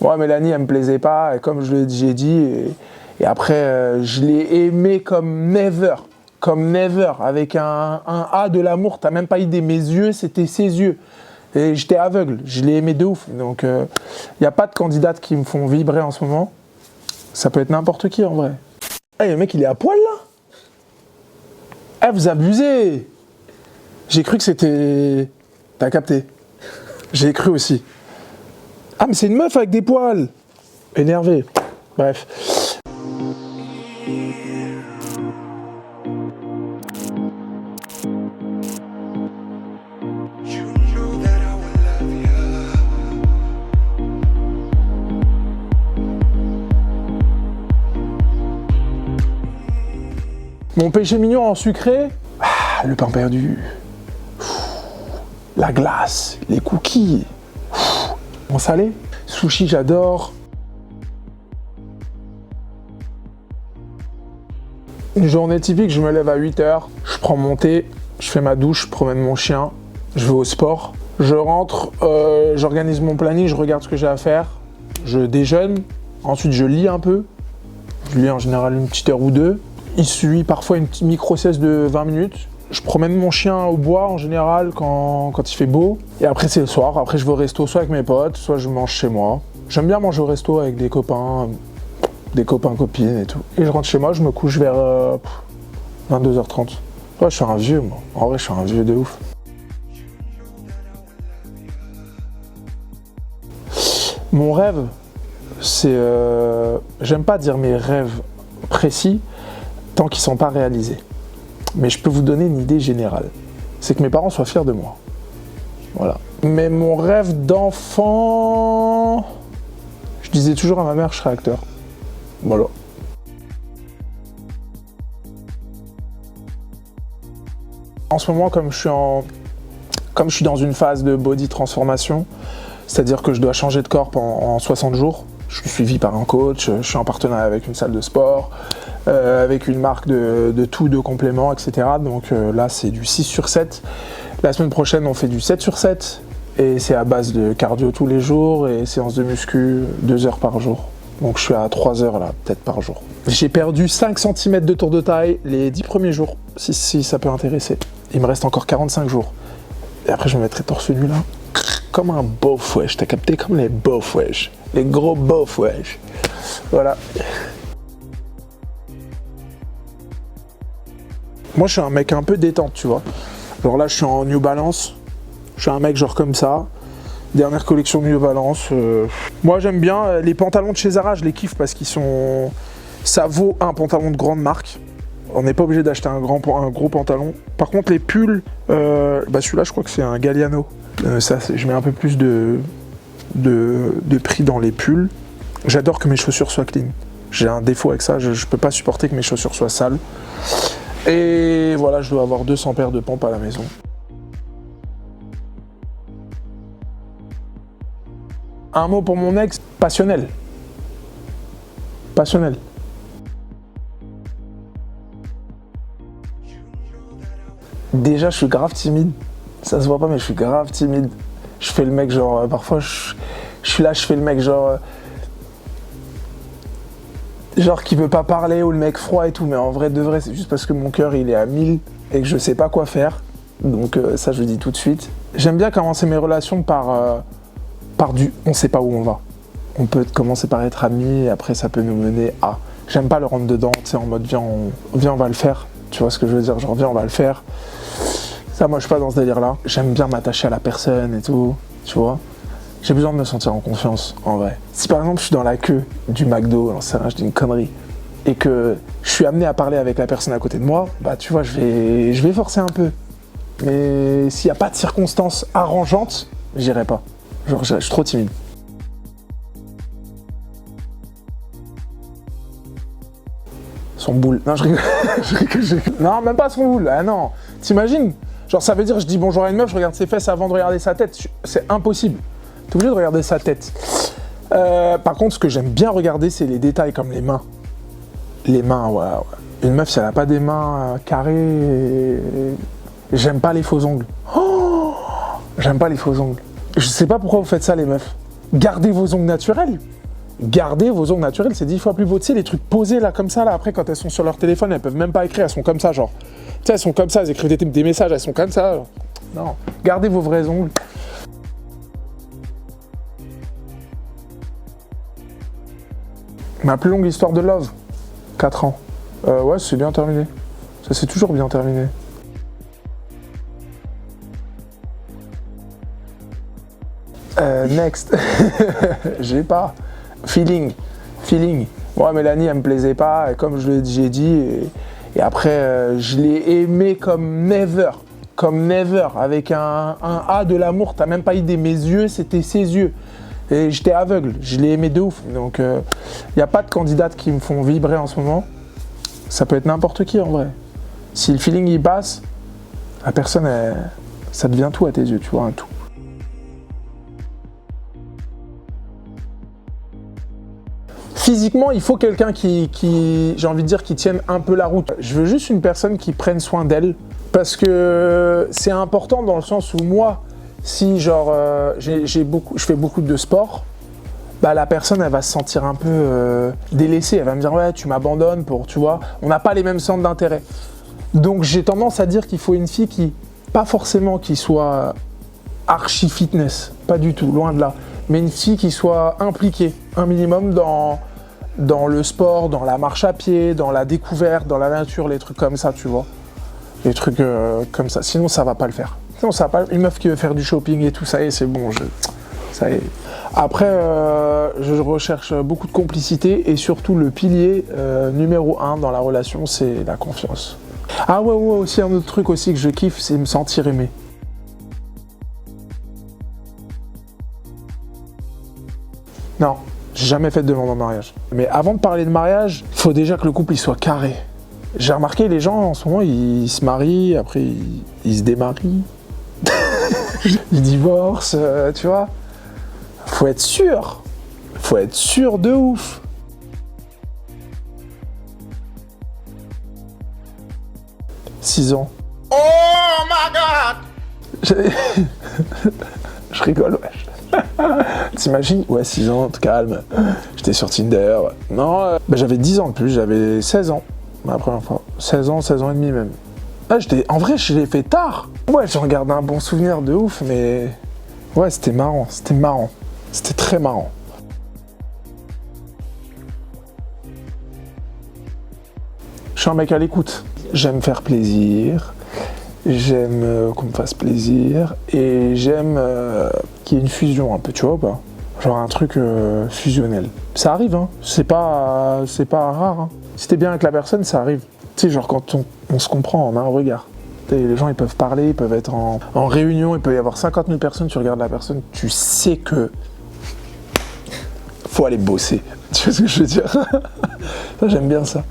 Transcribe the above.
Moi, Mélanie, elle me plaisait pas, et comme j'ai dit, et après, je l'ai aimée comme never, avec un A de l'amour. T'as même pas idée, mes yeux, c'était ses yeux. Et j'étais aveugle, je l'ai aimé de ouf. Donc, il n'y a pas de candidates qui me font vibrer en ce moment. Ça peut être n'importe qui, en vrai. Ah, le mec, il est à poil, là. Ah, vous abusez. J'ai cru que c'était... T'as capté. J'ai cru aussi. Ah, mais c'est une meuf avec des poils. Énervé. Bref. Mon péché mignon en sucré, le pain perdu, la glace, les cookies, en salé, sushi j'adore. Une journée typique, je me lève à 8h, je prends mon thé, je fais ma douche, je promène mon chien, je vais au sport, je rentre, j'organise mon planning, je regarde ce que j'ai à faire, je déjeune, ensuite je lis un peu, je lis en général une petite heure ou deux. Il suit parfois une petite micro-sieste de 20 minutes. Je promène mon chien au bois en général quand il fait beau. Et après c'est le soir. Après je vais au resto soit avec mes potes, soit je mange chez moi. J'aime bien manger au resto avec des copains, copines et tout. Et je rentre chez moi, je me couche vers 22h30. Ouais, je suis un vieux moi. En vrai, je suis un vieux de ouf. Mon rêve, c'est... J'aime pas dire mes rêves précis, tant qu'ils ne sont pas réalisés. Mais je peux vous donner une idée générale. C'est que mes parents soient fiers de moi. Voilà. Mais mon rêve d'enfant... Je disais toujours à ma mère que je serais acteur. Voilà. En ce moment, comme je suis dans une phase de body transformation, c'est-à-dire que je dois changer de corps en 60 jours, je suis suivi par un coach, je suis en partenariat avec une salle de sport, avec une marque de compléments, etc. Donc là, c'est du 6/7. La semaine prochaine, on fait du 7/7. Et c'est à base de cardio tous les jours et séance de muscu 2 heures par jour. Donc je suis à 3 heures là, peut-être par jour. J'ai perdu 5 cm de tour de taille les 10 premiers jours, si ça peut intéresser. Il me reste encore 45 jours. Et après, je me mettrai torse nu là. Comme un beauf, wesh. T'as capté? Comme les beaufs, wesh. Les gros beaufs, wesh. Voilà. Moi, je suis un mec un peu détente, tu vois. Genre là, je suis en New Balance. Je suis un mec genre comme ça. Dernière collection New Balance. Moi, j'aime bien les pantalons de chez Zara. Je les kiffe parce qu'ils sont... Ça vaut un pantalon de grande marque. On n'est pas obligé d'acheter un gros pantalon. Par contre, les pulls... celui-là, je crois que c'est un Galliano. Je mets un peu plus de prix dans les pulls. J'adore que mes chaussures soient clean. J'ai un défaut avec ça, je peux pas supporter que mes chaussures soient sales. Et voilà, je dois avoir 200 paires de pompes à la maison. Un mot pour mon ex, passionnel. Passionnel. Déjà, je suis grave timide. Ça se voit pas, mais je suis grave timide. Je fais le mec genre... parfois, je suis là, je fais le mec genre qui veut pas parler ou le mec froid et tout. Mais en vrai, de vrai, c'est juste parce que mon cœur, il est à 1000 et que je sais pas quoi faire. Donc ça, je le dis tout de suite. J'aime bien commencer mes relations par du... On sait pas où on va. On peut commencer par être amis et après, ça peut nous mener à... J'aime pas le rentre dedans, tu sais, en mode viens, on va le faire. Tu vois ce que je veux dire? Genre, viens, on va le faire. Ça, moi, je suis pas dans ce délire-là. J'aime bien m'attacher à la personne et tout, tu vois. J'ai besoin de me sentir en confiance, en vrai. Si par exemple, je suis dans la queue du McDo, j'en sais rien, je dis une connerie, et que je suis amené à parler avec la personne à côté de moi, bah, tu vois, je vais forcer un peu. Mais s'il n'y a pas de circonstances arrangeantes, j'irai pas. Genre, je suis trop timide. Son boule. Non, je rigole. je rigole. Non, même pas son boule. Ah non. T'imagines? Genre, ça veut dire, je dis bonjour à une meuf, je regarde ses fesses avant de regarder sa tête. C'est impossible. T'es obligé de regarder sa tête. Par contre, ce que j'aime bien regarder, c'est les détails comme les mains. Les mains, ouais. Une meuf, si elle n'a pas des mains carrées, j'aime pas les faux ongles. Oh, j'aime pas les faux ongles. Je sais pas pourquoi vous faites ça, les meufs. Gardez vos ongles naturels. Gardez vos ongles naturels, c'est 10 fois plus beau. Tu sais, les trucs posés là, comme ça, là, après, quand elles sont sur leur téléphone, elles peuvent même pas écrire, elles sont comme ça, genre. Tu sais, elles sont comme ça, elles écrivent des messages, elles sont comme ça. Genre. Non, gardez vos vrais ongles. Ma plus longue histoire de love, 4 ans. Ouais, c'est bien terminé. Ça s'est toujours bien terminé. Next. J'ai pas. Feeling. Moi, Mélanie, elle me plaisait pas, et comme j'ai dit, et après, je l'ai aimée comme never. Comme never, avec un A de l'amour. T'as même pas idée, mes yeux, c'était ses yeux. Et j'étais aveugle, je l'ai aimé de ouf. Donc, il n'y a pas de candidates qui me font vibrer en ce moment. Ça peut être n'importe qui, en vrai. Si le feeling, il passe, la personne, ça devient tout à tes yeux, tu vois, un tout. Physiquement, il faut quelqu'un qui, j'ai envie de dire, qui tienne un peu la route. Je veux juste une personne qui prenne soin d'elle. Parce que c'est important dans le sens où moi, si genre je fais beaucoup de sport, bah la personne elle va se sentir un peu délaissée. Elle va me dire ouais tu m'abandonnes pour, tu vois, on n'a pas les mêmes centres d'intérêt. Donc j'ai tendance à dire qu'il faut une fille qui, pas forcément qui soit archi fitness, pas du tout, loin de là, mais une fille qui soit impliquée un minimum dans le sport, dans la marche à pied, dans la découverte, dans la nature, les trucs comme ça, tu vois. Les trucs comme ça, sinon ça va pas le faire. Sinon ça va pas. Une meuf qui veut faire du shopping et tout, ça y est, c'est bon. Ça y est. Après, je recherche beaucoup de complicité et surtout le pilier numéro 1 dans la relation, c'est la confiance. Ah ouais, aussi un autre truc aussi que je kiffe, c'est me sentir aimé. Non, j'ai jamais fait de demande en mariage. Mais avant de parler de mariage, il faut déjà que le couple il soit carré. J'ai remarqué, les gens, en ce moment, ils se marient, après, ils se démarient. Ils divorcent, tu vois. Faut être sûr. Faut être sûr de ouf. « 6 ans. Oh my god. Je rigole, wesh. T'imagines? Ouais, 6 ans, calme. J'étais sur Tinder. Non, j'avais 10 ans de plus, j'avais 16 ans. Ma première fois. 16 ans et demi même. Ah, en vrai, je l'ai fait tard. Ouais, j'en garde un bon souvenir de ouf, mais... Ouais, c'était marrant. C'était très marrant. Je suis un mec à l'écoute. J'aime faire plaisir. J'aime qu'on me fasse plaisir. Et j'aime qu'il y ait une fusion un peu, tu vois ou pas? Genre un truc fusionnel. Ça arrive, hein. C'est pas rare, hein. Si t'es bien avec la personne, ça arrive. Tu sais, genre quand on se comprend en un regard. Les gens, ils peuvent parler, ils peuvent être en réunion, il peut y avoir 50 000 personnes, tu regardes la personne, tu sais que faut aller bosser. Tu vois ce que je veux dire? Ça, j'aime bien ça.